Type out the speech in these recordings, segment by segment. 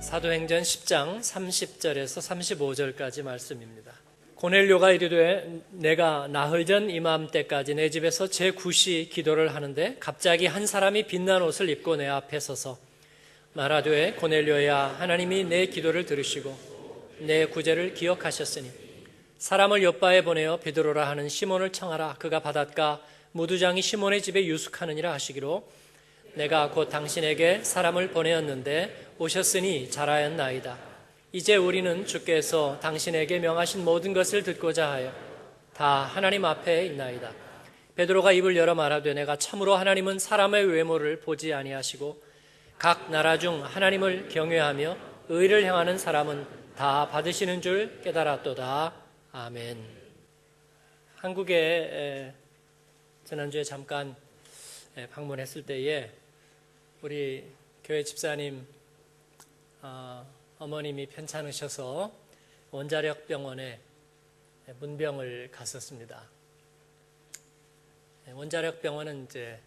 사도행전 10장 30절에서 35절까지 말씀입니다. 고넬료가 이르되 내가 나흘 전 이맘때까지 내 집에서 제9시 기도를 하는데 갑자기 한 사람이 빛난 옷을 입고 내 앞에 서서 말하되 고넬료야, 하나님이 내 기도를 들으시고 내 구제를 기억하셨으니 사람을 요바에 보내어 베드로라 하는 시몬을 청하라. 그가 바닷가 무두장이 시몬의 집에 유숙하느니라 하시기로 내가 곧 당신에게 사람을 보내었는데 오셨으니 잘하였나이다. 이제 우리는 주께서 당신에게 명하신 모든 것을 듣고자 하여 다 하나님 앞에 있나이다. 베드로가 입을 열어 말하되 내가 참으로 하나님은 사람의 외모를 보지 아니하시고 각 나라 중 하나님을 경외하며 의를 행하는 사람은 다 받으시는 줄 깨달았도다. 아멘. 한국에 지난주에 잠깐 방문했을 때에 우리 교회 집사님 어머님이 편찮으셔서 원자력 병원에 문병을 갔었습니다. 원자력 병원은 이제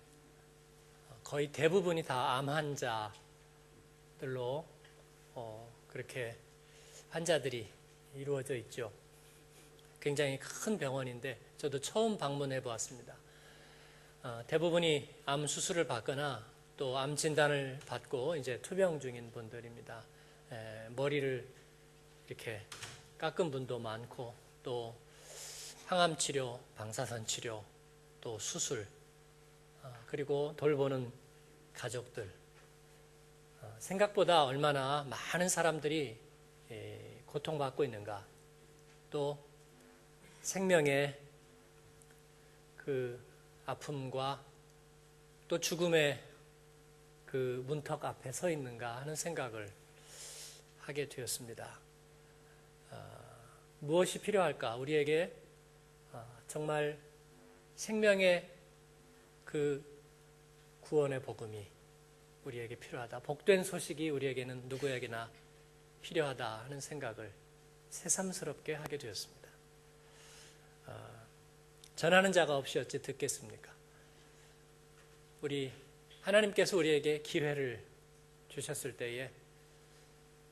거의 대부분이 다 암 환자들로 그렇게 환자들이 이루어져 있죠. 굉장히 큰 병원인데 저도 처음 방문해 보았습니다. 대부분이 암 수술을 받거나 또 암 진단을 받고 이제 투병 중인 분들입니다. 머리를 이렇게 깎은 분도 많고 또 항암 치료, 방사선 치료, 또 수술, 그리고 돌보는 가족들. 생각보다 얼마나 많은 사람들이 고통받고 있는가. 또 생명의 그 아픔과 또 죽음의 그 문턱 앞에 서 있는가 하는 생각을 하게 되었습니다. 무엇이 필요할까? 우리에게 정말 생명의 그 구원의 복음이 우리에게 필요하다. 복된 소식이 우리에게는 누구에게나 필요하다 하는 생각을 새삼스럽게 하게 되었습니다. 전하는 자가 없이 어찌 듣겠습니까? 우리 하나님께서 우리에게 기회를 주셨을 때에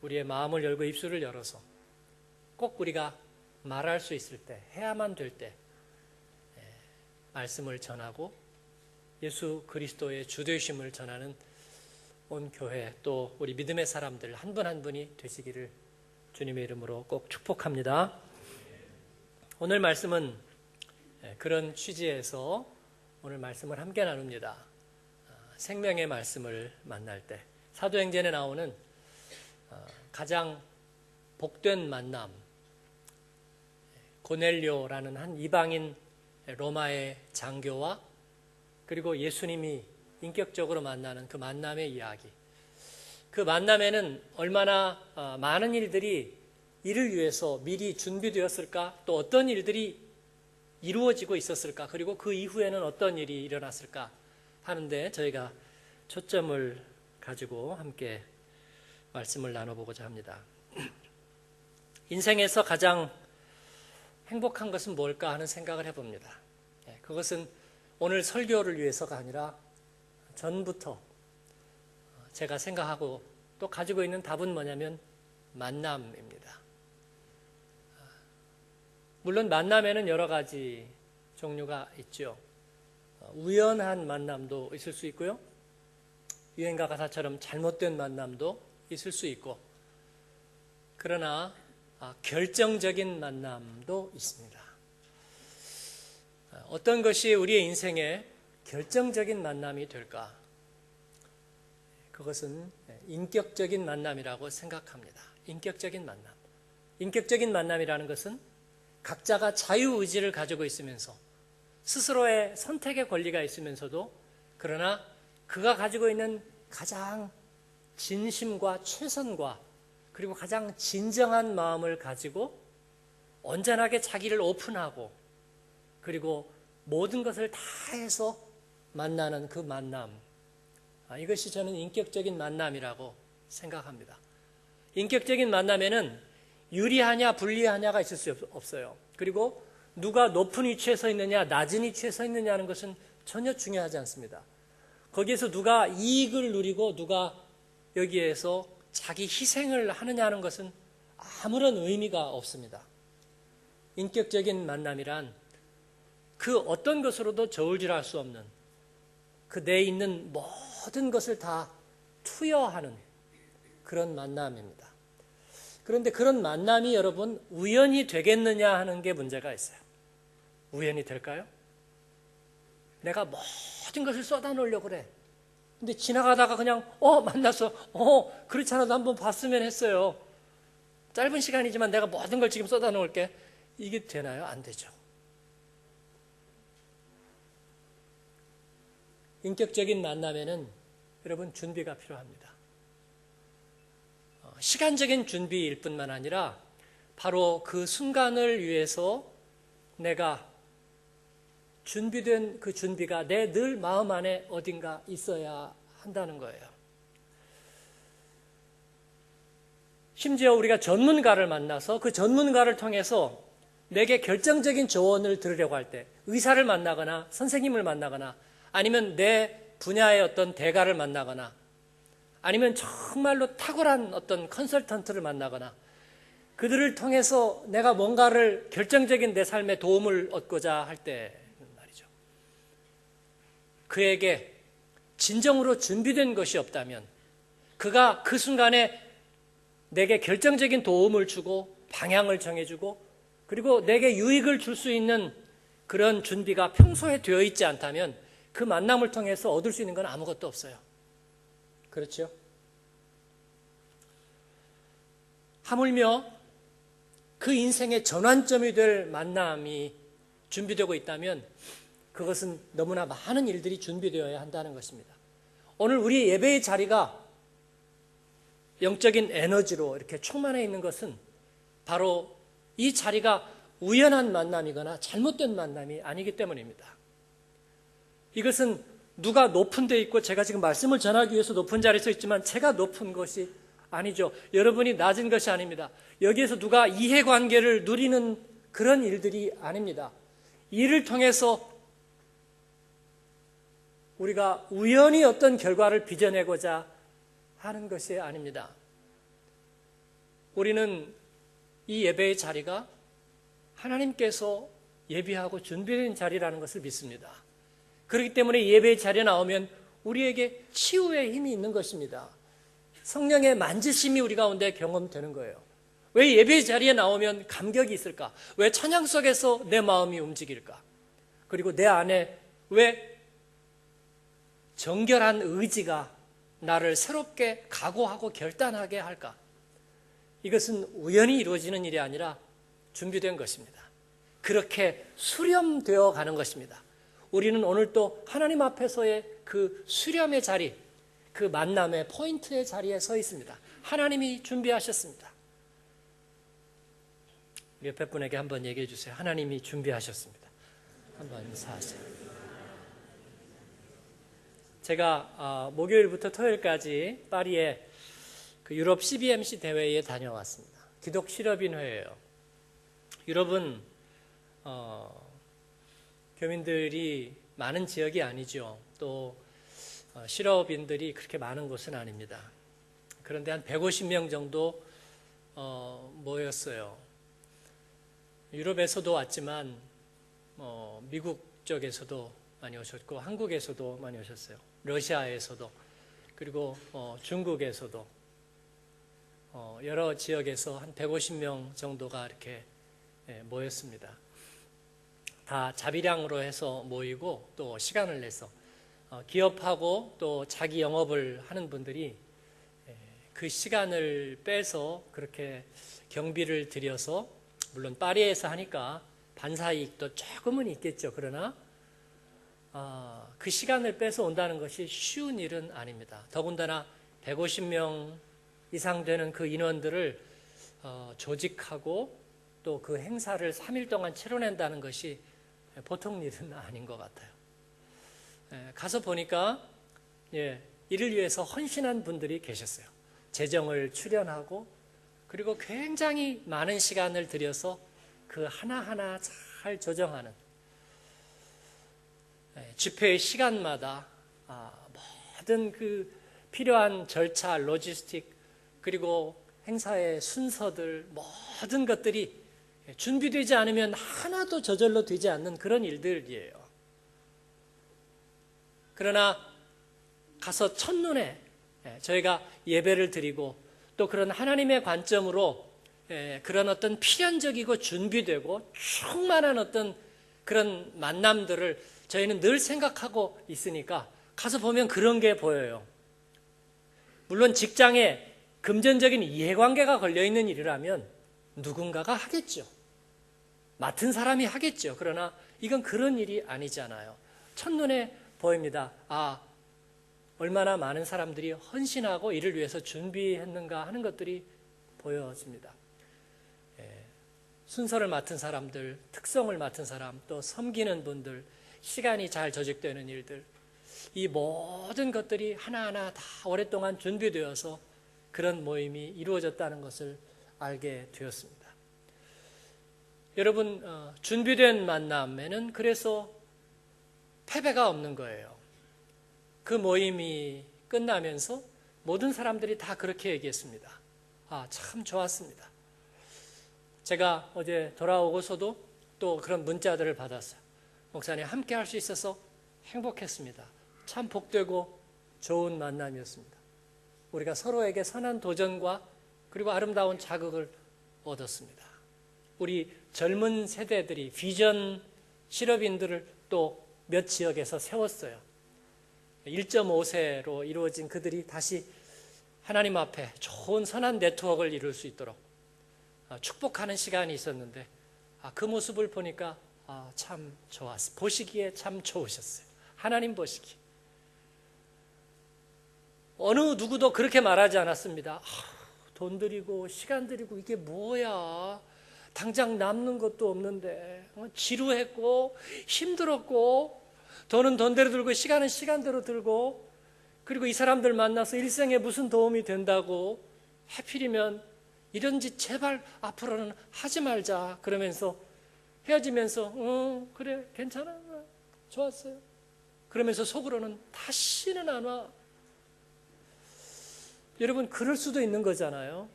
우리의 마음을 열고 입술을 열어서 꼭 우리가 말할 수 있을 때, 해야만 될 때 말씀을 전하고 예수 그리스도의 주되심을 전하는 온 교회 또 우리 믿음의 사람들 한 분 한 분이 되시기를 주님의 이름으로 꼭 축복합니다. 오늘 말씀은 그런 취지에서 오늘 말씀을 함께 나눕니다. 생명의 말씀을 만날 때 사도행전에 나오는 가장 복된 만남, 고넬료라는 한 이방인 로마의 장교와 그리고 예수님이 인격적으로 만나는 그 만남의 이야기. 그 만남에는 얼마나 많은 일들이 이를 위해서 미리 준비되었을까, 또 어떤 일들이 이루어지고 있었을까, 그리고 그 이후에는 어떤 일이 일어났을까 하는데 저희가 초점을 가지고 함께 말씀을 나눠보고자 합니다. 인생에서 가장 행복한 것은 뭘까 하는 생각을 해봅니다. 그것은 오늘 설교를 위해서가 아니라 전부터 제가 생각하고 또 가지고 있는 답은 뭐냐면 만남입니다. 물론 만남에는 여러 가지 종류가 있죠. 우연한 만남도 있을 수 있고요. 유행가 가사처럼 잘못된 만남도 있을 수 있고, 그러나 결정적인 만남도 있습니다. 어떤 것이 우리의 인생에 결정적인 만남이 될까? 그것은 인격적인 만남이라고 생각합니다. 인격적인 만남. 인격적인 만남이라는 것은 각자가 자유의지를 가지고 있으면서 스스로의 선택의 권리가 있으면서도 그러나 그가 가지고 있는 가장 진심과 최선과 그리고 가장 진정한 마음을 가지고 온전하게 자기를 오픈하고 그리고 모든 것을 다 해서 만나는 그 만남. 이것이 저는 인격적인 만남이라고 생각합니다. 인격적인 만남에는 유리하냐 불리하냐가 있을 수 없어요. 그리고 누가 높은 위치에 서 있느냐 낮은 위치에 서 있느냐는 것은 전혀 중요하지 않습니다. 거기에서 누가 이익을 누리고 누가 여기에서 자기 희생을 하느냐는 것은 아무런 의미가 없습니다. 인격적인 만남이란 그 어떤 것으로도 저울질할 수 없는 그 내 있는 모든 것을 다 투여하는 그런 만남입니다. 그런데 그런 만남이 여러분 우연이 되겠느냐 하는 게 문제가 있어요. 우연이 될까요? 내가 모든 것을 쏟아놓으려고 그래. 근데 지나가다가 그냥 만나서 그렇지 않아도 한번 봤으면 했어요. 짧은 시간이지만 내가 모든 걸 지금 쏟아놓을게. 이게 되나요? 안 되죠. 인격적인 만남에는 여러분 준비가 필요합니다. 시간적인 준비일 뿐만 아니라 바로 그 순간을 위해서 내가 준비된 그 준비가 내 늘 마음 안에 어딘가 있어야 한다는 거예요. 심지어 우리가 전문가를 만나서 그 전문가를 통해서 내게 결정적인 조언을 들으려고 할 때 의사를 만나거나 선생님을 만나거나 아니면 내 분야의 어떤 대가를 만나거나 아니면 정말로 탁월한 어떤 컨설턴트를 만나거나 그들을 통해서 내가 뭔가를 결정적인 내 삶에 도움을 얻고자 할 때 말이죠. 그에게 진정으로 준비된 것이 없다면 그가 그 순간에 내게 결정적인 도움을 주고 방향을 정해주고 그리고 내게 유익을 줄 수 있는 그런 준비가 평소에 되어 있지 않다면 그 만남을 통해서 얻을 수 있는 건 아무것도 없어요. 그렇죠? 하물며 그 인생의 전환점이 될 만남이 준비되고 있다면 그것은 너무나 많은 일들이 준비되어야 한다는 것입니다. 오늘 우리 예배의 자리가 영적인 에너지로 이렇게 충만해 있는 것은 바로 이 자리가 우연한 만남이거나 잘못된 만남이 아니기 때문입니다. 이것은 누가 높은 데 있고 제가 지금 말씀을 전하기 위해서 높은 자리에 서 있지만 제가 높은 것이 아니죠. 여러분이 낮은 것이 아닙니다. 여기에서 누가 이해관계를 누리는 그런 일들이 아닙니다. 이를 통해서 우리가 우연히 어떤 결과를 빚어내고자 하는 것이 아닙니다. 우리는 이 예배의 자리가 하나님께서 예비하고 준비된 자리라는 것을 믿습니다. 그렇기 때문에 예배의 자리에 나오면 우리에게 치유의 힘이 있는 것입니다. 성령의 만지심이 우리 가운데 경험되는 거예요. 왜 예배의 자리에 나오면 감격이 있을까? 왜 찬양 속에서 내 마음이 움직일까? 그리고 내 안에 왜 정결한 의지가 나를 새롭게 각오하고 결단하게 할까? 이것은 우연히 이루어지는 일이 아니라 준비된 것입니다. 그렇게 수렴되어 가는 것입니다. 우리는 오늘 또 하나님 앞에서의 그 수렴의 자리, 그 만남의 포인트의 자리에 서 있습니다. 하나님이 준비하셨습니다. 우리 옆에 분에게 한번 얘기해 주세요. 하나님이 준비하셨습니다. 한번 인사하세요. 제가 목요일부터 토요일까지 파리에 그 유럽 CBMC 대회에 다녀왔습니다. 기독 실업인회예요. 유럽은 교민들이 많은 지역이 아니죠. 또 실업인들이 그렇게 많은 곳은 아닙니다. 그런데 한 150명 정도 모였어요. 유럽에서도 왔지만 미국 쪽에서도 많이 오셨고 한국에서도 많이 오셨어요. 러시아에서도 그리고 중국에서도 여러 지역에서 한 150명 정도가 이렇게 모였습니다. 다 자비량으로 해서 모이고 또 시간을 내서 기업하고 또 자기 영업을 하는 분들이 그 시간을 빼서 그렇게 경비를 들여서 물론 파리에서 하니까 반사이익도 조금은 있겠죠. 그러나 그 시간을 빼서 온다는 것이 쉬운 일은 아닙니다. 더군다나 150명 이상 되는 그 인원들을 조직하고 또 그 행사를 3일 동안 치러낸다는 것이 보통 일은 아닌 것 같아요. 가서 보니까 이를 위해서 헌신한 분들이 계셨어요. 재정을 출연하고 그리고 굉장히 많은 시간을 들여서 그 하나하나 잘 조정하는 집회의 시간마다 모든 그 필요한 절차, 로지스틱 그리고 행사의 순서들, 모든 것들이 준비되지 않으면 하나도 저절로 되지 않는 그런 일들이에요. 그러나 가서 첫눈에 저희가 예배를 드리고 또 그런 하나님의 관점으로 그런 어떤 필연적이고 준비되고 충만한 어떤 그런 만남들을 저희는 늘 생각하고 있으니까 가서 보면 그런 게 보여요. 물론 직장에 금전적인 이해관계가 걸려있는 일이라면 누군가가 하겠죠. 맡은 사람이 하겠죠. 그러나 이건 그런 일이 아니잖아요. 첫눈에 보입니다. 얼마나 많은 사람들이 헌신하고 이를 위해서 준비했는가 하는 것들이 보여집니다. 순서를 맡은 사람들, 특성을 맡은 사람, 또 섬기는 분들, 시간이 잘 조직되는 일들, 이 모든 것들이 하나하나 다 오랫동안 준비되어서 그런 모임이 이루어졌다는 것을 알게 되었습니다. 여러분, 준비된 만남에는 그래서 패배가 없는 거예요. 그 모임이 끝나면서 모든 사람들이 다 그렇게 얘기했습니다. 참 좋았습니다. 제가 어제 돌아오고서도 또 그런 문자들을 받았어요. 목사님, 함께 할 수 있어서 행복했습니다. 참 복되고 좋은 만남이었습니다. 우리가 서로에게 선한 도전과 그리고 아름다운 자극을 얻었습니다. 우리 젊은 세대들이 비전 실업인들을 또 몇 지역에서 세웠어요. 1.5세로 이루어진 그들이 다시 하나님 앞에 좋은 선한 네트워크를 이룰 수 있도록 축복하는 시간이 있었는데 그 모습을 보니까 참 좋았어요. 보시기에 참 좋으셨어요. 하나님 보시기. 어느 누구도 그렇게 말하지 않았습니다. 돈 들이고 시간 들이고 이게 뭐야. 당장 남는 것도 없는데 지루했고 힘들었고 돈은 돈대로 들고 시간은 시간대로 들고 그리고 이 사람들 만나서 일생에 무슨 도움이 된다고 하필이면 이런 짓 제발 앞으로는 하지 말자 그러면서 헤어지면서 그래 괜찮아 좋았어요 그러면서 속으로는 다시는 안 와. 여러분 그럴 수도 있는 거잖아요.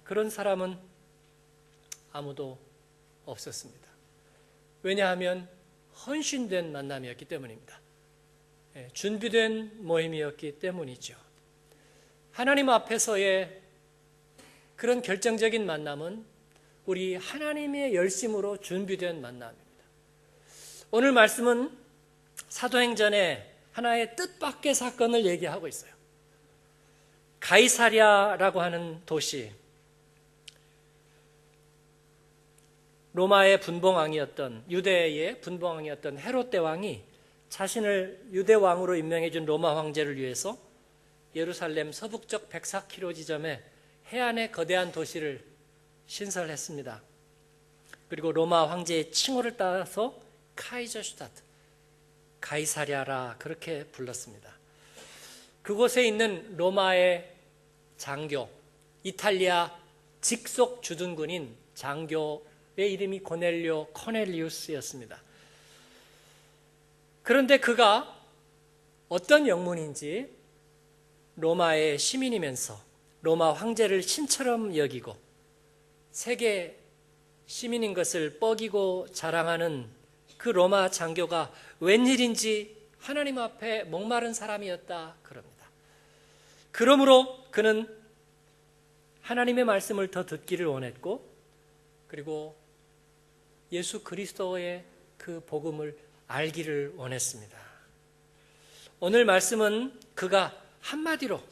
그런 사람은 아무도 없었습니다. 왜냐하면 헌신된 만남이었기 때문입니다. 준비된 모임이었기 때문이죠. 하나님 앞에서의 그런 결정적인 만남은 우리 하나님의 열심으로 준비된 만남입니다. 오늘 말씀은 사도행전의 하나의 뜻밖의 사건을 얘기하고 있어요. 가이사랴라고 하는 도시, 로마의 분봉왕이었던 유대의 분봉왕이었던 헤롯 대왕이 자신을 유대 왕으로 임명해 준 로마 황제를 위해서 예루살렘 서북쪽 104km 지점에 해안의 거대한 도시를 신설했습니다. 그리고 로마 황제의 칭호를 따라서 카이저슈타트, 가이사랴라 그렇게 불렀습니다. 그곳에 있는 로마의 장교, 이탈리아 직속 주둔군인 장교의 이름이 고넬료 코넬리우스였습니다. 그런데 그가 어떤 영문인지 로마의 시민이면서 로마 황제를 신처럼 여기고 세계 시민인 것을 뻐기고 자랑하는 그 로마 장교가 웬일인지 하나님 앞에 목마른 사람이었다 그럽니다. 그러므로 그는 하나님의 말씀을 더 듣기를 원했고 그리고 예수 그리스도의 그 복음을 알기를 원했습니다. 오늘 말씀은 그가 한마디로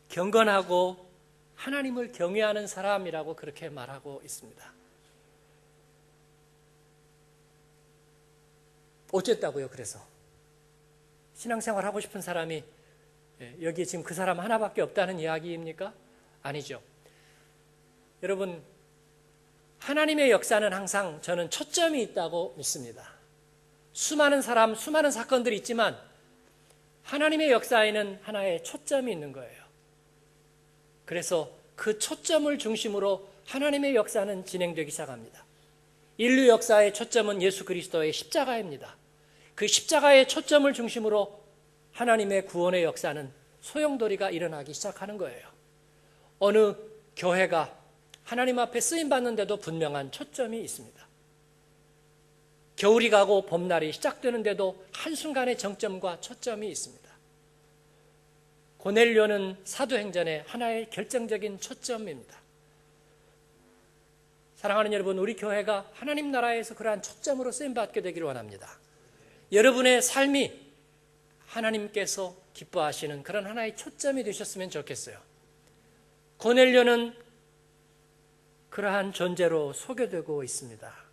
경건하고 하나님을 경외하는 사람이라고 그렇게 말하고 있습니다. 어쨌다고요? 그래서 신앙생활 하고 싶은 사람이 여기 지금 그 사람 하나밖에 없다는 이야기입니까? 아니죠. 여러분 하나님의 역사는 항상 저는 초점이 있다고 믿습니다. 수많은 사람, 수많은 사건들이 있지만 하나님의 역사에는 하나의 초점이 있는 거예요. 그래서 그 초점을 중심으로 하나님의 역사는 진행되기 시작합니다. 인류 역사의 초점은 예수 그리스도의 십자가입니다. 그 십자가의 초점을 중심으로 하나님의 구원의 역사는 소용돌이가 일어나기 시작하는 거예요. 어느 교회가 하나님 앞에 쓰임받는데도 분명한 초점이 있습니다. 겨울이 가고 봄날이 시작되는데도 한순간의 정점과 초점이 있습니다. 고넬료는 사도행전의 하나의 결정적인 초점입니다. 사랑하는 여러분, 우리 교회가 하나님 나라에서 그러한 초점으로 쓰임받게 되기를 원합니다. 여러분의 삶이 하나님께서 기뻐하시는 그런 하나의 초점이 되셨으면 좋겠어요. 고넬료는 그러한 존재로 소개되고 있습니다.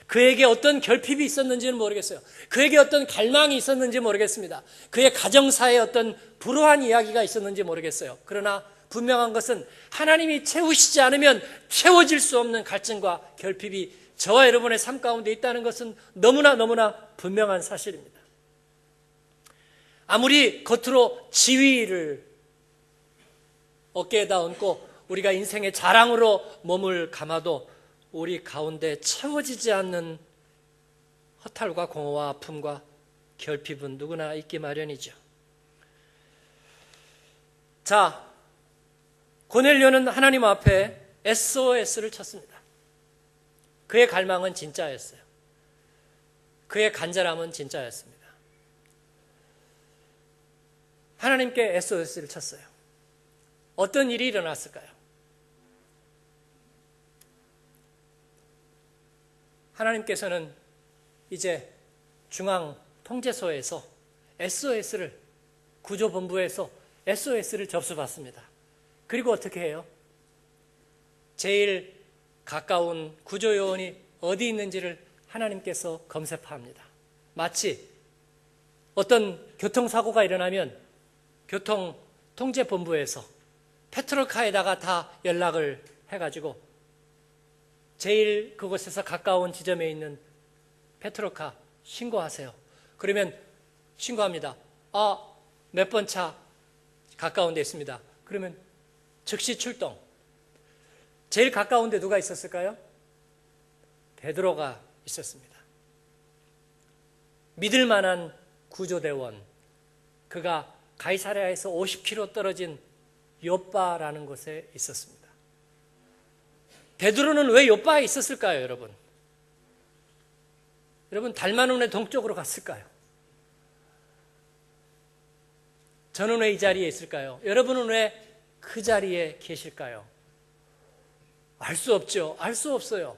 그에게 어떤 결핍이 있었는지는 모르겠어요. 그에게 어떤 갈망이 있었는지 모르겠습니다. 그의 가정사에 어떤 불우한 이야기가 있었는지 모르겠어요. 그러나 분명한 것은 하나님이 채우시지 않으면 채워질 수 없는 갈증과 결핍이 저와 여러분의 삶 가운데 있다는 것은 너무나 분명한 사실입니다. 아무리 겉으로 지위를 어깨에다 얹고 우리가 인생의 자랑으로 몸을 감아도 우리 가운데 채워지지 않는 허탈과 공허와 아픔과 결핍은 누구나 있기 마련이죠. 자, 고넬료는 하나님 앞에 SOS를 쳤습니다. 그의 갈망은 진짜였어요. 그의 간절함은 진짜였습니다. 하나님께 SOS를 쳤어요. 어떤 일이 일어났을까요? 하나님께서는 이제 중앙통제소에서 SOS를, 구조본부에서 SOS를 접수받습니다. 그리고 어떻게 해요? 제일 가까운 구조요원이 어디 있는지를 하나님께서 검색합니다. 마치 어떤 교통사고가 일어나면 교통통제본부에서 페트롤카에다가 다 연락을 해가지고 제일 그곳에서 가까운 지점에 있는 페트롤카 신고하세요. 그러면 신고합니다. 몇 번 차 가까운 데 있습니다. 그러면 즉시 출동. 제일 가까운 데 누가 있었을까요? 베드로가 있었습니다. 믿을 만한 구조대원. 그가 가이사랴에서 50km 떨어진 욥바라는 곳에 있었습니다. 베드로는 왜 욥바에 있었을까요, 여러분? 여러분, 달마눈의 동쪽으로 갔을까요? 저는 왜 이 자리에 있을까요? 여러분은 왜 그 자리에 계실까요? 알 수 없죠. 알 수 없어요.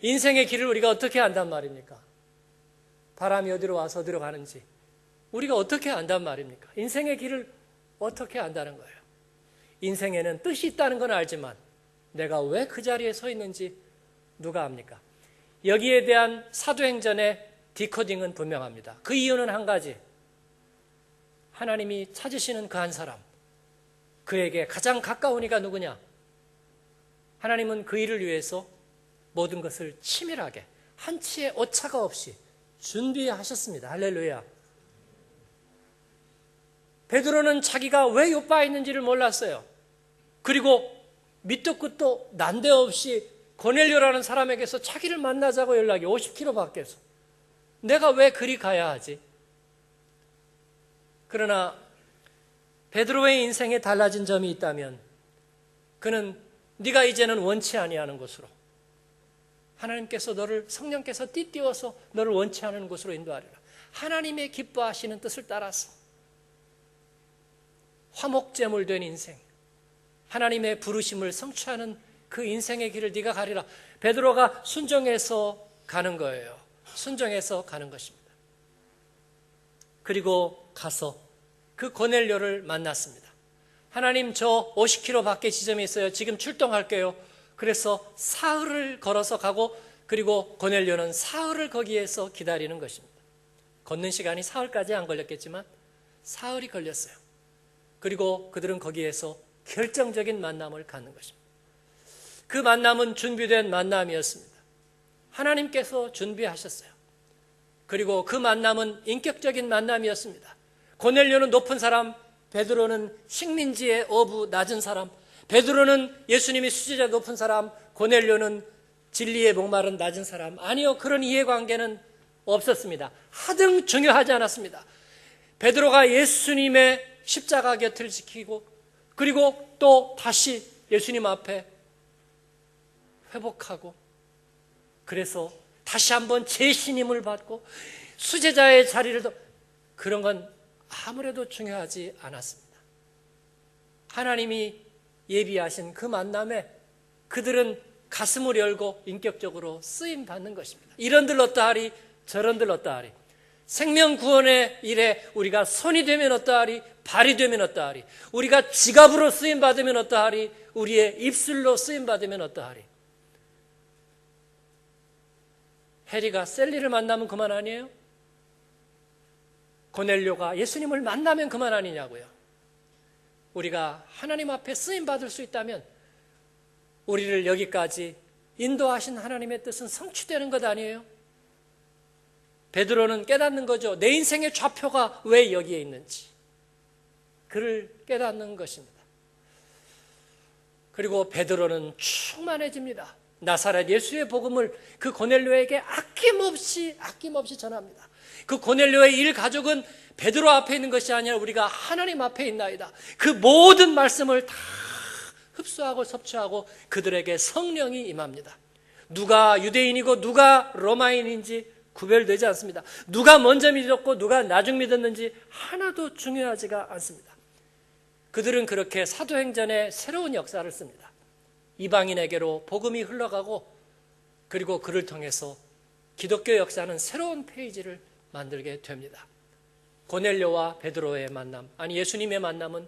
인생의 길을 우리가 어떻게 안단 말입니까? 바람이 어디로 와서 어디로 가는지 우리가 어떻게 안단 말입니까? 인생의 길을 어떻게 안다는 거예요? 인생에는 뜻이 있다는 건 알지만 내가 왜 그 자리에 서 있는지 누가 압니까? 여기에 대한 사도행전의 디코딩은 분명합니다. 그 이유는 한 가지. 하나님이 찾으시는 그 한 사람, 그에게 가장 가까운 이가 누구냐? 하나님은 그 일을 위해서 모든 것을 치밀하게 한치의 오차가 없이 준비하셨습니다. 할렐루야. 베드로는 자기가 왜 욥바에 있는지를 몰랐어요. 그리고 밑도 끝도 난데없이 고넬료라는 사람에게서 자기를 만나자고 연락이 50km 밖에서. 내가 왜 그리 가야 하지? 그러나 베드로의 인생에 달라진 점이 있다면 그는 네가 이제는 원치 아니하는 곳으로, 하나님께서 너를, 성령께서 띠띠워서 너를 원치 않은 곳으로 인도하리라. 하나님의 기뻐하시는 뜻을 따라서 화목제물된 인생, 하나님의 부르심을 성취하는 그 인생의 길을 네가 가리라. 베드로가 순종해서 가는 거예요. 순종해서 가는 것입니다. 그리고 가서 그 고넬료를 만났습니다. 하나님, 저 50km 밖에 지점이 있어요. 지금 출동할게요. 그래서 사흘을 걸어서 가고, 그리고 고넬료는 사흘을 거기에서 기다리는 것입니다. 걷는 시간이 사흘까지 안 걸렸겠지만 사흘이 걸렸어요. 그리고 그들은 거기에서 결정적인 만남을 갖는 것입니다. 그 만남은 준비된 만남이었습니다. 하나님께서 준비하셨어요. 그리고 그 만남은 인격적인 만남이었습니다. 고넬료는 높은 사람, 베드로는 식민지의 어부 낮은 사람, 베드로는 예수님이 수제자 높은 사람, 고넬료는 진리에 목마른 낮은 사람. 아니요, 그런 이해관계는 없었습니다. 하등 중요하지 않았습니다. 베드로가 예수님의 십자가 곁을 지키고 그리고 또 다시 예수님 앞에 회복하고 그래서 다시 한번 재신임을 받고 수제자의 자리를 그런 건 아무래도 중요하지 않았습니다. 하나님이 예비하신 그 만남에 그들은 가슴을 열고 인격적으로 쓰임 받는 것입니다. 이런들 어떠하리 저런들 어떠하리 생명 구원의 일에 우리가 손이 되면 어떠하리 발이 되면 어떠하리 우리가 지갑으로 쓰임 받으면 어떠하리 우리의 입술로 쓰임 받으면 어떠하리. 해리가 셀리를 만나면 그만 아니에요? 고넬료가 예수님을 만나면 그만 아니냐고요. 우리가 하나님 앞에 쓰임 받을 수 있다면 우리를 여기까지 인도하신 하나님의 뜻은 성취되는 것 아니에요? 베드로는 깨닫는 거죠. 내 인생의 좌표가 왜 여기에 있는지 그를 깨닫는 것입니다. 그리고 베드로는 충만해집니다. 나사렛 예수의 복음을 그 고넬료에게 아낌없이 전합니다. 그 고넬료의 일 가족은 베드로 앞에 있는 것이 아니라 우리가 하나님 앞에 있나이다. 그 모든 말씀을 다 흡수하고 섭취하고 그들에게 성령이 임합니다. 누가 유대인이고 누가 로마인인지 구별되지 않습니다. 누가 먼저 믿었고 누가 나중 믿었는지 하나도 중요하지가 않습니다. 그들은 그렇게 사도행전에 새로운 역사를 씁니다. 이방인에게로 복음이 흘러가고 그리고 그를 통해서 기독교 역사는 새로운 페이지를 만들게 됩니다. 고넬료와 베드로의 만남, 아니 예수님의 만남은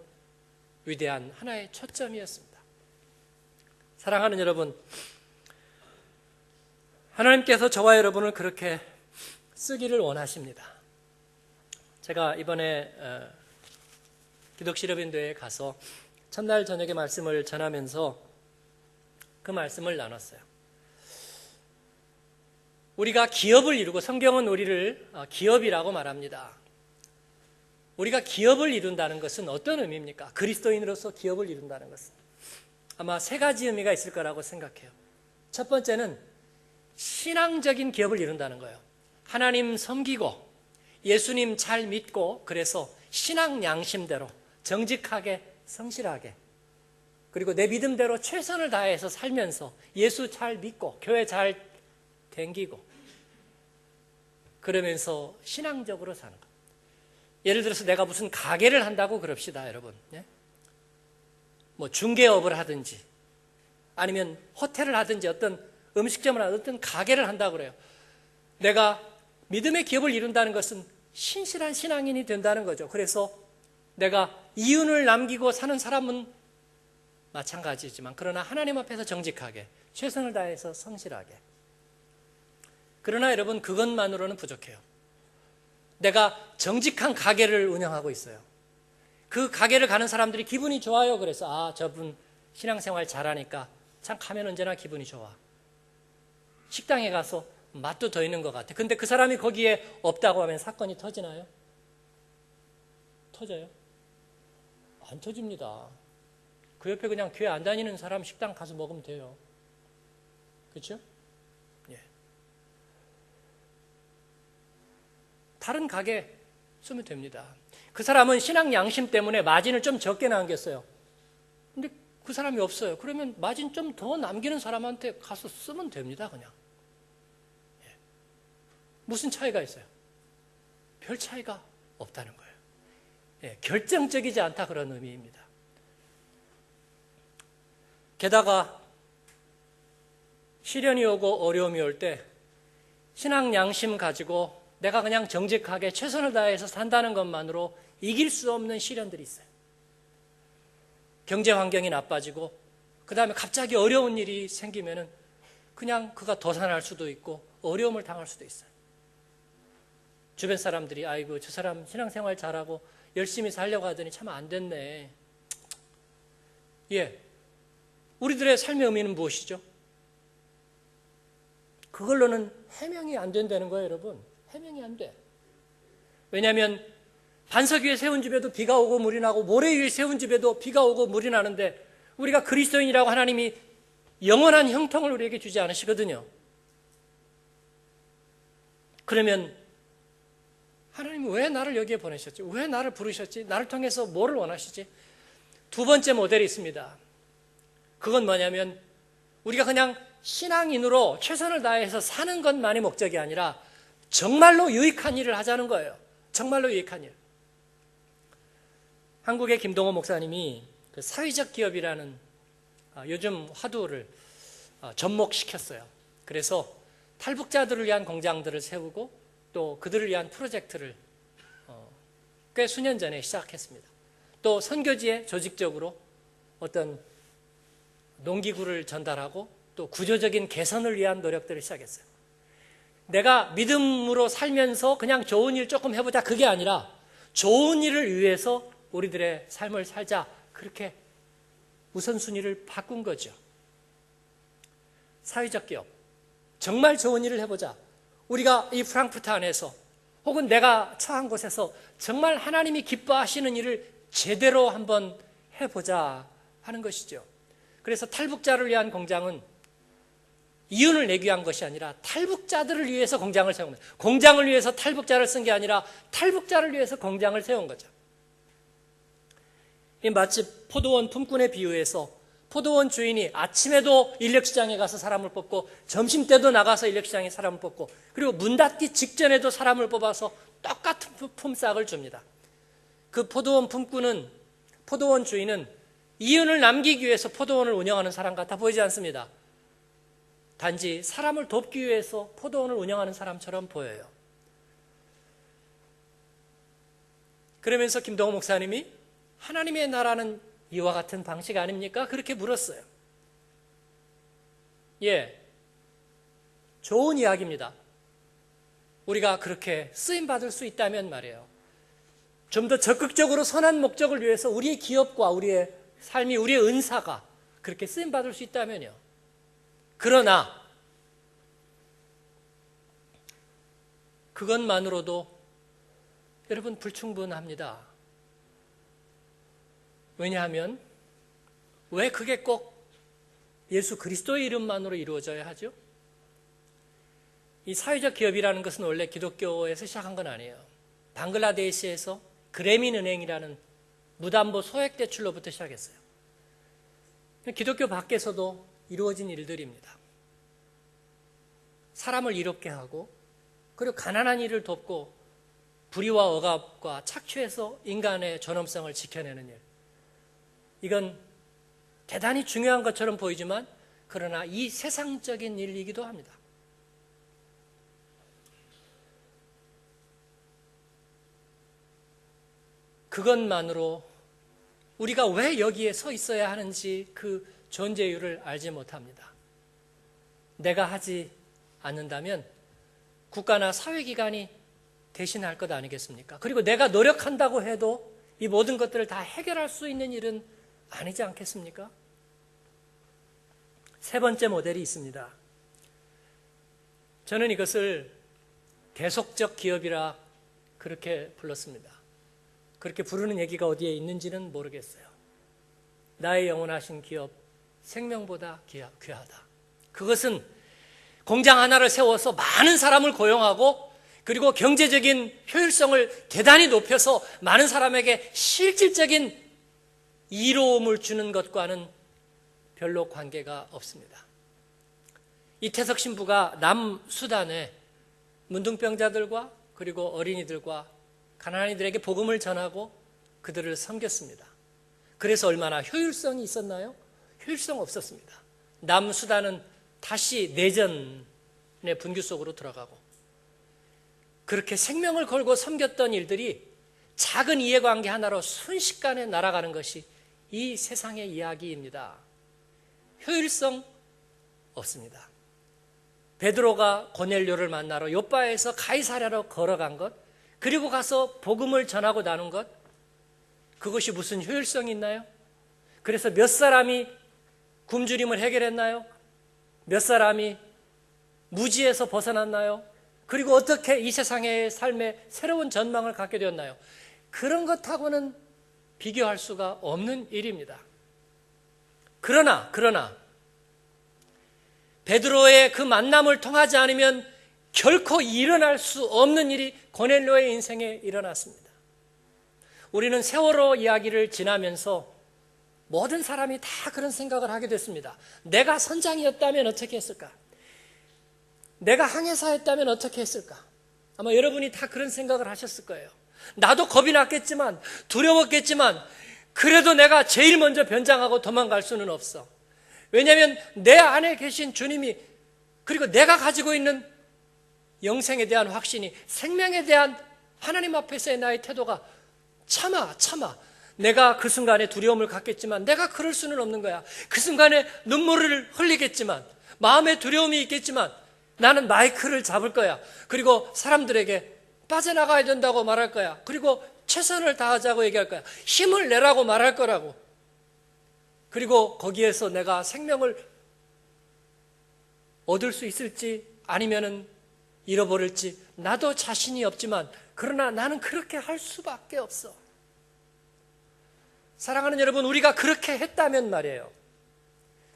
위대한 하나의 초점이었습니다. 사랑하는 여러분, 하나님께서 저와 여러분을 그렇게 쓰기를 원하십니다. 제가 이번에 기독실업인도에 가서 첫날 저녁에 말씀을 전하면서 그 말씀을 나눴어요. 우리가 기업을 이루고 성경은 우리를 기업이라고 말합니다. 우리가 기업을 이룬다는 것은 어떤 의미입니까? 그리스도인으로서 기업을 이룬다는 것은 아마 세 가지 의미가 있을 거라고 생각해요. 첫 번째는 신앙적인 기업을 이룬다는 거예요. 하나님 섬기고 예수님 잘 믿고 그래서 신앙 양심대로 정직하게 성실하게 그리고 내 믿음대로 최선을 다해서 살면서 예수 잘 믿고 교회 잘 댕기고 그러면서 신앙적으로 사는 것. 예를 들어서 내가 무슨 가게를 한다고 그럽시다, 여러분. 뭐 중개업을 하든지 아니면 호텔을 하든지 어떤 음식점을 하든지 어떤 가게를 한다고 그래요. 내가 믿음의 기업을 이룬다는 것은 신실한 신앙인이 된다는 거죠. 그래서 내가 이윤을 남기고 사는 사람은 마찬가지지만 그러나 하나님 앞에서 정직하게 최선을 다해서 성실하게. 그러나 여러분 그것만으로는 부족해요. 내가 정직한 가게를 운영하고 있어요. 그 가게를 가는 사람들이 기분이 좋아요. 그래서 저분 신앙생활 잘하니까 참 가면 언제나 기분이 좋아. 식당에 가서 맛도 더 있는 것 같아. 근데 그 사람이 거기에 없다고 하면 사건이 터지나요? 터져요? 안 터집니다. 그 옆에 그냥 교회 안 다니는 사람 식당 가서 먹으면 돼요. 그렇죠? 예. 다른 가게 쓰면 됩니다. 그 사람은 신앙 양심 때문에 마진을 좀 적게 남겼어요. 근데 그 사람이 없어요. 그러면 마진 좀 더 남기는 사람한테 가서 쓰면 됩니다. 그냥. 예. 무슨 차이가 있어요? 별 차이가 없다는 거예요. 예. 결정적이지 않다 그런 의미입니다. 게다가 시련이 오고 어려움이 올 때 신앙 양심 가지고 내가 그냥 정직하게 최선을 다해서 산다는 것만으로 이길 수 없는 시련들이 있어요. 경제 환경이 나빠지고 그 다음에 갑자기 어려운 일이 생기면은 그냥 그가 도산할 수도 있고 어려움을 당할 수도 있어요. 주변 사람들이 아이고 저 사람 신앙생활 잘하고 열심히 살려고 하더니 참 안 됐네. 예, 우리들의 삶의 의미는 무엇이죠? 그걸로는 해명이 안 된다는 거예요, 여러분. 해명이 안 돼. 왜냐하면 반석 위에 세운 집에도 비가 오고 물이 나고 모래 위에 세운 집에도 비가 오고 물이 나는데 우리가 그리스도인이라고 하나님이 영원한 형통을 우리에게 주지 않으시거든요. 그러면 하나님 왜 나를 여기에 보내셨지? 왜 나를 부르셨지? 나를 통해서 뭐를 원하시지? 두 번째 모델이 있습니다. 그건 뭐냐면 우리가 그냥 신앙인으로 최선을 다해서 사는 것만이 목적이 아니라 정말로 유익한 일을 하자는 거예요. 정말로 유익한 일. 한국의 김동호 목사님이 그 사회적 기업이라는 요즘 화두를 접목시켰어요. 그래서 탈북자들을 위한 공장들을 세우고 또 그들을 위한 프로젝트를 꽤 수년 전에 시작했습니다. 또 선교지에 조직적으로 어떤 농기구를 전달하고 또 구조적인 개선을 위한 노력들을 시작했어요. 내가 믿음으로 살면서 그냥 좋은 일 조금 해보자 그게 아니라 좋은 일을 위해서 우리들의 삶을 살자, 그렇게 우선순위를 바꾼 거죠. 사회적 기업, 정말 좋은 일을 해보자. 우리가 이 프랑크푸르트 안에서 혹은 내가 처한 곳에서 정말 하나님이 기뻐하시는 일을 제대로 한번 해보자 하는 것이죠. 그래서 탈북자를 위한 공장은 이윤을 내기 위한 것이 아니라 탈북자들을 위해서 공장을 세운 거예요. 공장을 위해서 탈북자를 쓴 게 아니라 탈북자를 위해서 공장을 세운 거죠. 이 마치 포도원 품꾼에 비유해서 포도원 주인이 아침에도 인력시장에 가서 사람을 뽑고 점심때도 나가서 인력시장에 사람을 뽑고 그리고 문 닫기 직전에도 사람을 뽑아서 똑같은 품삯을 줍니다. 그 포도원 품꾼은, 포도원 주인은 이윤을 남기기 위해서 포도원을 운영하는 사람 같아 보이지 않습니다. 단지 사람을 돕기 위해서 포도원을 운영하는 사람처럼 보여요. 그러면서 김동호 목사님이 하나님의 나라는 이와 같은 방식 아닙니까? 그렇게 물었어요. 예, 좋은 이야기입니다. 우리가 그렇게 쓰임받을 수 있다면 말이에요. 좀 더 적극적으로 선한 목적을 위해서 우리의 기업과 우리의 삶이, 우리의 은사가 그렇게 쓰임받을 수 있다면요. 그러나 그것만으로도 여러분 불충분합니다. 왜냐하면 왜 그게 꼭 예수 그리스도의 이름만으로 이루어져야 하죠? 이 사회적 기업이라는 것은 원래 기독교에서 시작한 건 아니에요. 방글라데시에서 그레민 은행이라는 무담보 소액 대출로부터 시작했어요. 기독교 밖에서도 이루어진 일들입니다. 사람을 이롭게 하고 그리고 가난한 이를 돕고 불의와 억압과 착취해서 인간의 존엄성을 지켜내는 일. 이건 대단히 중요한 것처럼 보이지만 그러나 이 세상적인 일이기도 합니다. 그것만으로 우리가 왜 여기에 서 있어야 하는지 그 존재 이유를 알지 못합니다. 내가 하지 않는다면 국가나 사회기관이 대신할 것 아니겠습니까? 그리고 내가 노력한다고 해도 이 모든 것들을 다 해결할 수 있는 일은 아니지 않겠습니까? 세 번째 모델이 있습니다. 저는 이것을 대속적 기업이라 그렇게 불렀습니다. 그렇게 부르는 얘기가 어디에 있는지는 모르겠어요. 나의 영원하신 기업, 생명보다 귀하다. 그것은 공장 하나를 세워서 많은 사람을 고용하고 그리고 경제적인 효율성을 대단히 높여서 많은 사람에게 실질적인 이로움을 주는 것과는 별로 관계가 없습니다. 이태석 신부가 남수단에 문둥병자들과 그리고 어린이들과 가난한 이들에게 복음을 전하고 그들을 섬겼습니다. 그래서 얼마나 효율성이 있었나요? 효율성 없었습니다. 남수단은 다시 내전의 분규 속으로 들어가고 그렇게 생명을 걸고 섬겼던 일들이 작은 이해관계 하나로 순식간에 날아가는 것이 이 세상의 이야기입니다. 효율성 없습니다. 베드로가 고넬료를 만나러 요바에서 가이사랴로 걸어간 것, 그리고 가서 복음을 전하고 나눈 것, 그것이 무슨 효율성이 있나요? 그래서 몇 사람이 굶주림을 해결했나요? 몇 사람이 무지에서 벗어났나요? 그리고 어떻게 이 세상의 삶에 새로운 전망을 갖게 되었나요? 그런 것하고는 비교할 수가 없는 일입니다. 그러나 베드로의 그 만남을 통하지 않으면 결코 일어날 수 없는 일이 고넬료의 인생에 일어났습니다. 우리는 세월호 이야기를 지나면서 모든 사람이 다 그런 생각을 하게 됐습니다. 내가 선장이었다면 어떻게 했을까? 내가 항해사였다면 어떻게 했을까? 아마 여러분이 다 그런 생각을 하셨을 거예요. 나도 겁이 났겠지만, 두려웠겠지만, 그래도 내가 제일 먼저 변장하고 도망갈 수는 없어. 왜냐하면 내 안에 계신 주님이, 그리고 내가 가지고 있는 영생에 대한 확신이, 생명에 대한 하나님 앞에서의 나의 태도가 참아. 내가 그 순간에 두려움을 갖겠지만 내가 그럴 수는 없는 거야. 그 순간에 눈물을 흘리겠지만, 마음에 두려움이 있겠지만 나는 마이크를 잡을 거야. 그리고 사람들에게 빠져나가야 된다고 말할 거야. 그리고 최선을 다하자고 얘기할 거야. 힘을 내라고 말할 거라고. 그리고 거기에서 내가 생명을 얻을 수 있을지 아니면은 잃어버릴지 나도 자신이 없지만, 그러나 나는 그렇게 할 수밖에 없어. 사랑하는 여러분, 우리가 그렇게 했다면 말이에요,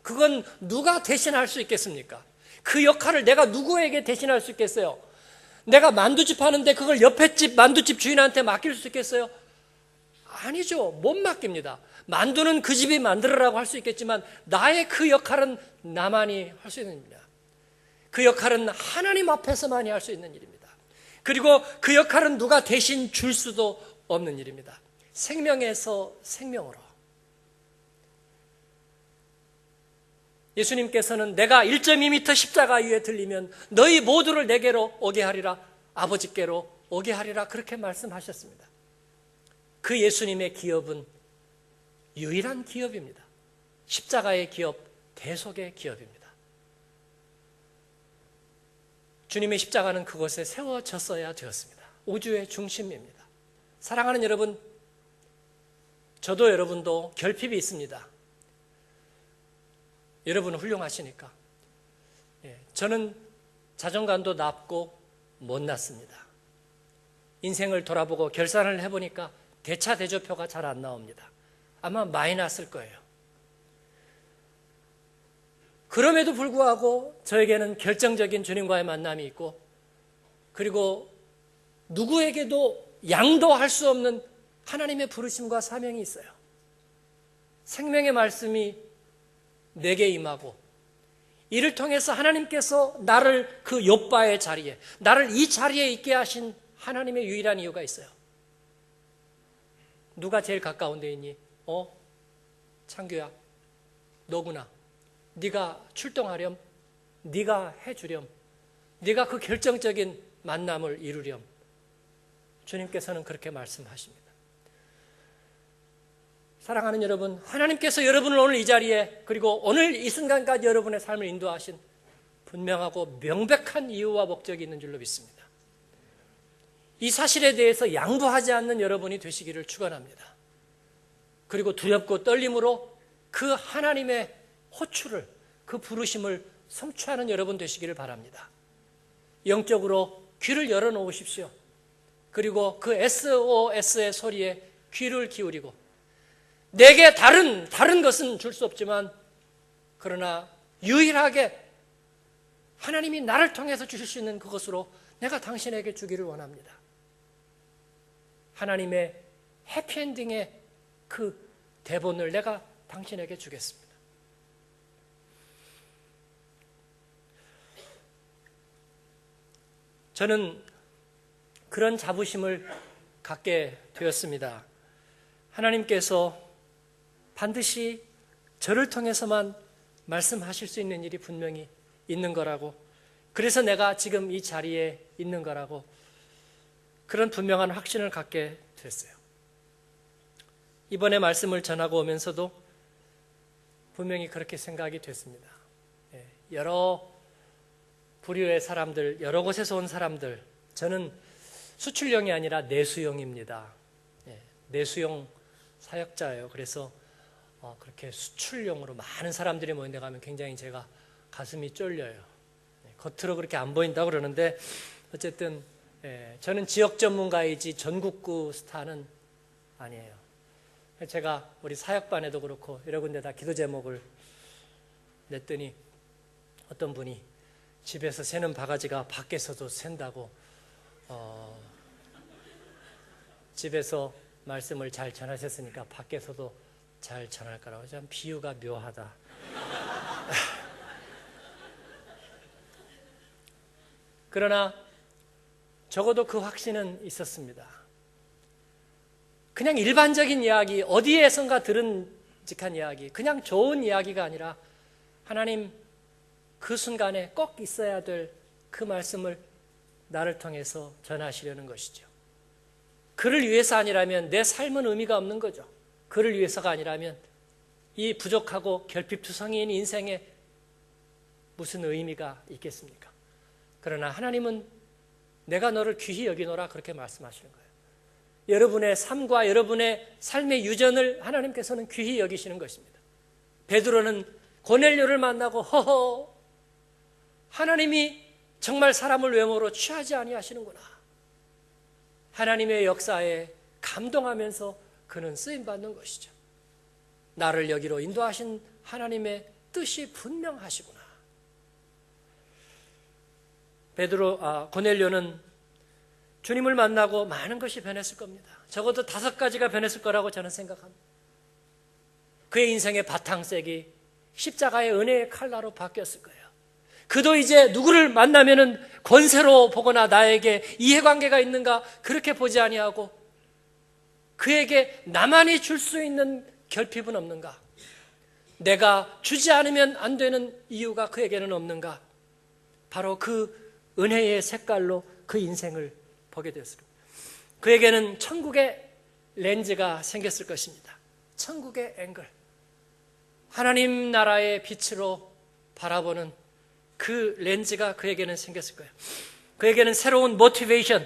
그건 누가 대신할 수 있겠습니까? 그 역할을 내가 누구에게 대신할 수 있겠어요? 내가 만두집 하는데 그걸 옆에 집 만두집 주인한테 맡길 수 있겠어요? 아니죠. 못 맡깁니다. 만두는 그 집이 만들으라고 할 수 있겠지만 나의 그 역할은 나만이 할 수 있는 일입니다. 그 역할은 하나님 앞에서만이 할 수 있는 일입니다. 그리고 그 역할은 누가 대신 줄 수도 없는 일입니다. 생명에서 생명으로. 예수님께서는 내가 1.2m 십자가 위에 들리면 너희 모두를 내게로 오게 하리라, 아버지께로 오게 하리라, 그렇게 말씀하셨습니다. 그 예수님의 기업은 유일한 기업입니다. 십자가의 기업, 대속의 기업입니다. 주님의 십자가는 그곳에 세워졌어야 되었습니다. 우주의 중심입니다. 사랑하는 여러분, 저도 여러분도 결핍이 있습니다. 여러분은 훌륭하시니까. 저는 자존감도 낮고 못났습니다. 인생을 돌아보고 결산을 해보니까 대차 대조표가 잘 안 나옵니다. 아마 많이 났을 거예요. 그럼에도 불구하고 저에게는 결정적인 주님과의 만남이 있고, 그리고 누구에게도 양도할 수 없는 하나님의 부르심과 사명이 있어요. 생명의 말씀이 내게 임하고, 이를 통해서 하나님께서 나를 그 욥바의 자리에, 나를 이 자리에 있게 하신 하나님의 유일한 이유가 있어요. 누가 제일 가까운 데 있니? 창규야, 너구나. 네가 출동하렴, 네가 해주렴, 네가 그 결정적인 만남을 이루렴. 주님께서는 그렇게 말씀하십니다. 사랑하는 여러분, 하나님께서 여러분을 오늘 이 자리에, 그리고 오늘 이 순간까지 여러분의 삶을 인도하신 분명하고 명백한 이유와 목적이 있는 줄로 믿습니다. 이 사실에 대해서 양보하지 않는 여러분이 되시기를 축원합니다. 그리고 두렵고 떨림으로 그 하나님의 호출을, 그 부르심을 성취하는 여러분 되시기를 바랍니다. 영적으로 귀를 열어놓으십시오. 그리고 그 SOS의 소리에 귀를 기울이고, 내게 다른 것은 줄 수 없지만, 그러나 유일하게 하나님이 나를 통해서 주실 수 있는 그것으로 내가 당신에게 주기를 원합니다. 하나님의 해피엔딩의 그 대본을 내가 당신에게 주겠습니다. 저는 그런 자부심을 갖게 되었습니다. 하나님께서 반드시 저를 통해서만 말씀하실 수 있는 일이 분명히 있는 거라고, 그래서 내가 지금 이 자리에 있는 거라고, 그런 분명한 확신을 갖게 됐어요. 이번에 말씀을 전하고 오면서도 분명히 그렇게 생각이 됐습니다. 여러 부류의 사람들, 여러 곳에서 온 사람들, 저는 수출용이 아니라 내수용입니다. 내수용 사역자예요. 그래서 그렇게 수출용으로 많은 사람들이 모인 데 가면 굉장히 제가 가슴이 쫄려요. 겉으로 그렇게 안 보인다고 그러는데, 어쨌든 저는 지역 전문가이지 전국구 스타는 아니에요. 제가 우리 사역반에도 그렇고 여러 군데 다 기도 제목을 냈더니 어떤 분이 집에서 새는 바가지가 밖에서도 샌다고 집에서 말씀을 잘 전하셨으니까 밖에서도 잘 전할 거라고. 참 비유가 묘하다. 그러나 적어도 그 확신은 있었습니다. 그냥 일반적인 이야기, 어디에선가 들은 직한 이야기, 그냥 좋은 이야기가 아니라 하나님 그 순간에 꼭 있어야 될 그 말씀을 나를 통해서 전하시려는 것이죠. 그를 위해서 아니라면 내 삶은 의미가 없는 거죠. 그를 위해서가 아니라면 이 부족하고 결핍투성이인 인생에 무슨 의미가 있겠습니까? 그러나 하나님은 내가 너를 귀히 여기노라 그렇게 말씀하시는 거예요. 여러분의 삶과 여러분의 삶의 유전을 하나님께서는 귀히 여기시는 것입니다. 베드로는 고넬료를 만나고 허허, 하나님이 정말 사람을 외모로 취하지 아니하시는구나. 하나님의 역사에 감동하면서 그는 쓰임받는 것이죠. 나를 여기로 인도하신 하나님의 뜻이 분명하시구나. 고넬료는 주님을 만나고 많은 것이 변했을 겁니다. 적어도 5가지가 변했을 거라고 저는 생각합니다. 그의 인생의 바탕색이 십자가의 은혜의 칼날로 바뀌었을 거예요. 그도 이제 누구를 만나면은 권세로 보거나 나에게 이해관계가 있는가 그렇게 보지 아니하고 그에게 나만이 줄 수 있는 결핍은 없는가? 내가 주지 않으면 안 되는 이유가 그에게는 없는가? 바로 그 은혜의 색깔로 그 인생을 보게 되었습니다. 그에게는 천국의 렌즈가 생겼을 것입니다. 천국의 앵글. 하나님 나라의 빛으로 바라보는 그 렌즈가 그에게는 생겼을 거예요. 그에게는 새로운 모티베이션,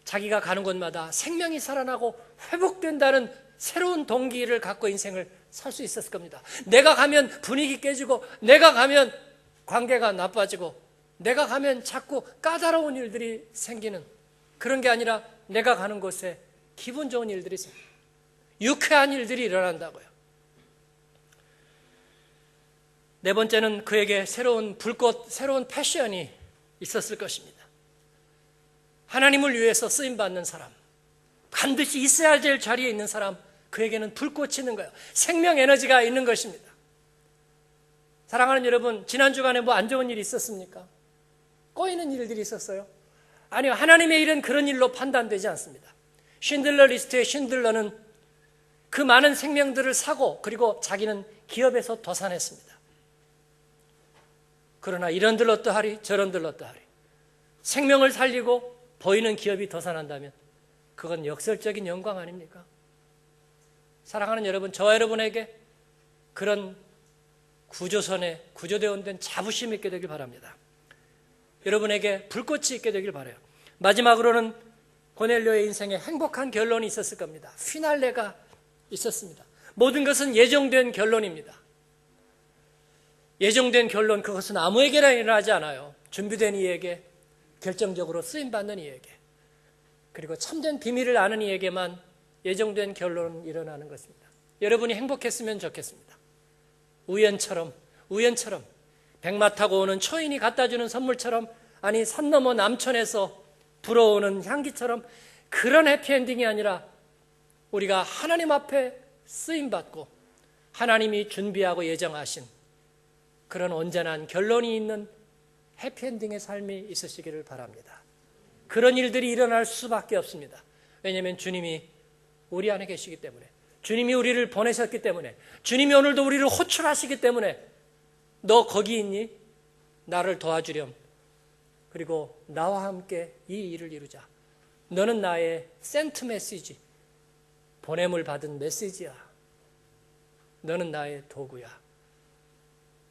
자기가 가는 곳마다 생명이 살아나고 회복된다는 새로운 동기를 갖고 인생을 살 수 있었을 겁니다. 내가 가면 분위기 깨지고, 내가 가면 관계가 나빠지고, 내가 가면 자꾸 까다로운 일들이 생기는 그런 게 아니라 내가 가는 곳에 기분 좋은 일들이 생겨요. 유쾌한 일들이 일어난다고요. 네 번째는 그에게 새로운 불꽃, 새로운 패션이 있었을 것입니다. 하나님을 위해서 쓰임받는 사람, 반드시 있어야 될 자리에 있는 사람, 그에게는 불꽃이 있는 거예요. 생명 에너지가 있는 것입니다. 사랑하는 여러분, 지난 주간에 뭐 안 좋은 일이 있었습니까? 꼬이는 일들이 있었어요? 아니요, 하나님의 일은 그런 일로 판단되지 않습니다. 쉰들러 리스트의 쉰들러는 그 많은 생명들을 사고 그리고 자기는 기업에서 도산했습니다. 그러나 이런들 어떠하리 저런들 어떠하리, 생명을 살리고 보이는 기업이 도산한다면 그건 역설적인 영광 아닙니까? 사랑하는 여러분, 저와 여러분에게 그런 구조선에 구조되어 온 자부심 있게 되길 바랍니다. 여러분에게 불꽃이 있게 되길 바라요. 마지막으로는 고넬료의 인생에 행복한 결론이 있었을 겁니다. 피날레가 있었습니다. 모든 것은 예정된 결론입니다. 예정된 결론, 그것은 아무에게나 일어나지 않아요. 준비된 이에게, 결정적으로 쓰임받는 이에게, 그리고 참된 비밀을 아는 이에게만 예정된 결론은 일어나는 것입니다. 여러분이 행복했으면 좋겠습니다. 우연처럼 백마 타고 오는 초인이 갖다주는 선물처럼, 아니 산 너머 남천에서 불어오는 향기처럼 그런 해피엔딩이 아니라 우리가 하나님 앞에 쓰임받고 하나님이 준비하고 예정하신 그런 온전한 결론이 있는 해피엔딩의 삶이 있으시기를 바랍니다. 그런 일들이 일어날 수밖에 없습니다. 왜냐하면 주님이 우리 안에 계시기 때문에, 주님이 우리를 보내셨기 때문에, 주님이 오늘도 우리를 호출하시기 때문에 너 거기 있니? 나를 도와주렴. 그리고 나와 함께 이 일을 이루자. 너는 나의 센트 메시지, 보냄을 받은 메시지야. 너는 나의 도구야.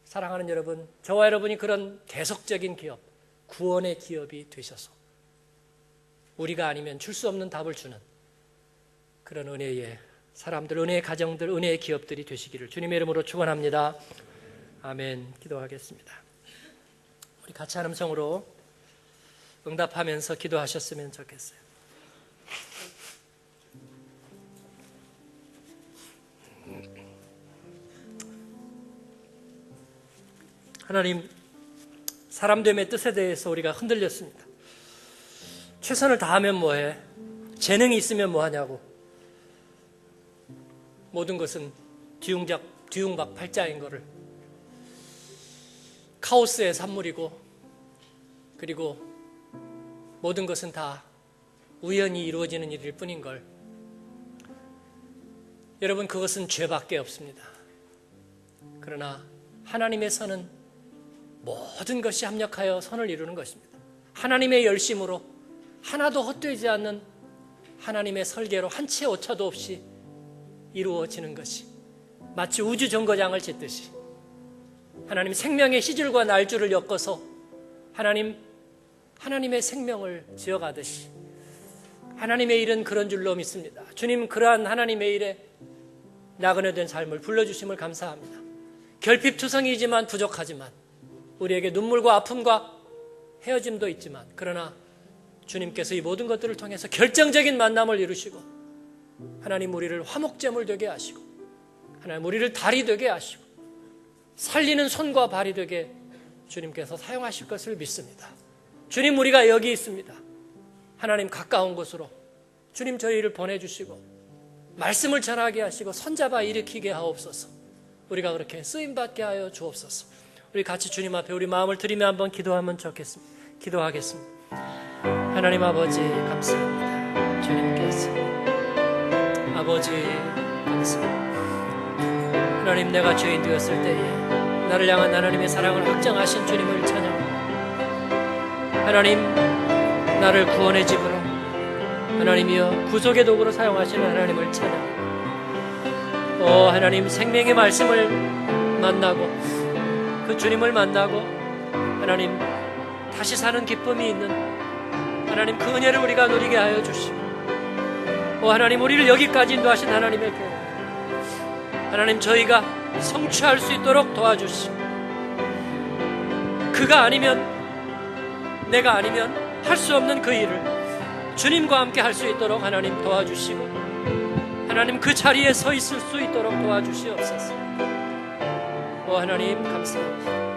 사랑하는 여러분, 저와 여러분이 그런 계속적인 기업, 구원의 기업이 되셔서 우리가 아니면 줄 수 없는 답을 주는 그런 은혜의 사람들, 은혜의 가정들, 은혜의 기업들이 되시기를 주님의 이름으로 축원합니다. 아멘. 기도하겠습니다. 우리 같이 한 음성으로 응답하면서 기도하셨으면 좋겠어요. 하나님, 사람됨의 뜻에 대해서 우리가 흔들렸습니다. 최선을 다하면 뭐해? 재능이 있으면 뭐하냐고. 모든 것은 뒤웅박 팔자인 거를, 카오스의 산물이고, 그리고 모든 것은 다 우연히 이루어지는 일일 뿐인 걸. 여러분, 그것은 죄밖에 없습니다. 그러나 하나님의 선은 모든 것이 합력하여 선을 이루는 것입니다. 하나님의 열심으로 하나도 헛되지 않는 하나님의 설계로 한 치의 오차도 없이 이루어지는 것이 마치 우주 정거장을 짓듯이 하나님 생명의 시줄과 날줄을 엮어서 하나님의 생명을 지어가듯이 하나님의 일은 그런 줄로 믿습니다. 주님, 그러한 하나님의 일에 나그네 된 삶을 불러주심을 감사합니다. 결핍투성이지만 부족하지만 우리에게 눈물과 아픔과 헤어짐도 있지만, 그러나 주님께서 이 모든 것들을 통해서 결정적인 만남을 이루시고 하나님 우리를 화목제물 되게 하시고 하나님 우리를 달이 되게 하시고 살리는 손과 발이 되게 주님께서 사용하실 것을 믿습니다. 주님, 우리가 여기 있습니다. 하나님 가까운 곳으로 주님 저희를 보내주시고 말씀을 전하게 하시고 손잡아 일으키게 하옵소서. 우리가 그렇게 쓰임받게 하여 주옵소서. 우리 같이 주님 앞에 우리 마음을 드리며 한번 기도하면 좋겠습니다. 기도하겠습니다. 하나님 아버지 감사합니다. 주님께서 아버지 감사합니다. 하나님, 내가 죄인 되었을 때에 나를 향한 하나님의 사랑을 확정하신 주님을 찬양합니다. 하나님, 나를 구원의 집으로 하나님이여 구속의 도구로 사용하시는 하나님을 찬양합니다. 하나님, 생명의 말씀을 만나고 그 주님을 만나고 하나님 다시 사는 기쁨이 있는 하나님 그 은혜를 우리가 누리게 하여 주시고, 하나님 우리를 여기까지 인도하신 하나님의 교회 하나님, 저희가 성취할 수 있도록 도와주시고, 그가 아니면, 내가 아니면 할 수 없는 그 일을 주님과 함께 할 수 있도록 하나님 도와주시고, 하나님 그 자리에 서 있을 수 있도록 도와주시옵소서. 하나님 감사합니다.